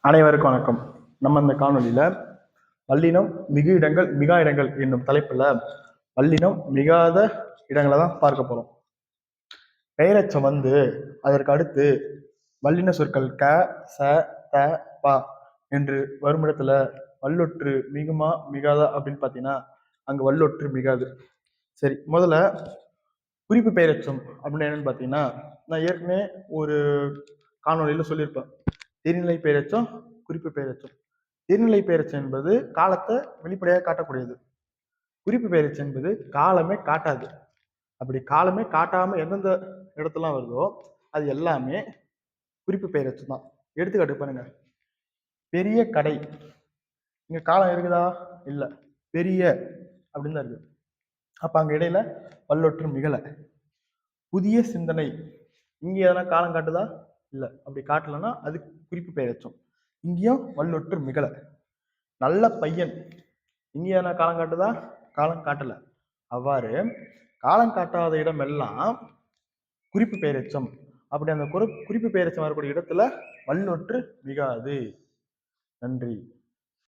அனைவருக்கும் வணக்கம். நம்ம இந்த காணொலியில வல்லினம் மிகு இடங்கள் மிகா இடங்கள் என்னும் தலைப்புல வல்லினம் மிகாத இடங்களை தான் பார்க்க போறோம். பெயரச்சம் அதற்கு அடுத்து வல்லின சொற்கள் க, ச, த, ப என்று வரும் இடத்துல வல்லொற்று மிகுமா மிகாதா அப்படின்னு பாத்தீங்கன்னா அங்க வல்லொற்று மிகாது. சரி, முதல்ல குறிப்பு பெயரச்சம் அப்படின்னு என்னன்னு பாத்தீங்கன்னா, நான் ஏற்கனவே ஒரு காணொலியில சொல்லியிருப்பேன். தேர்நிலை பெயரச்சம், குறிப்பு பெயரச்சம். தேர்நிலை பெயரச்சம் என்பது காலத்தை வெளிப்படையாக காட்டக்கூடியது. குறிப்பு பெயரச்சம் என்பது காலமே காட்டாது. அப்படி காலமே காட்டாம எந்தெந்த இடத்துலாம் வருதோ அது எல்லாமே குறிப்பு பெயரச்சம் தான். எடுத்துக்காட்டு பாருங்க, பெரிய கடை, இங்க காலம் இருக்குதா? இல்ல, பெரிய அப்படின்னு தான் இருக்கு. அப்ப அங்க இடையில வல்லொற்று மிகல. புதிய சிந்தனை, இங்க எதனா காலம் காட்டுதா? இல்ல, அப்படி காட்டலன்னா அது குறிப்பு பெயரச்சம். இங்கேயும் வல்லொற்று மிகல. நல்ல பையன், இங்க எதனா காலம் காட்டுதா? காலம் காட்டல. அவ்வாறு காலம் காட்டாத இடம் எல்லாம் குறிப்பு பெயரச்சம். அப்படி அந்த குறிப்பு பெயரச்சம் வரக்கூடிய இடத்துல வல்லொற்று மிகாது. நன்றி.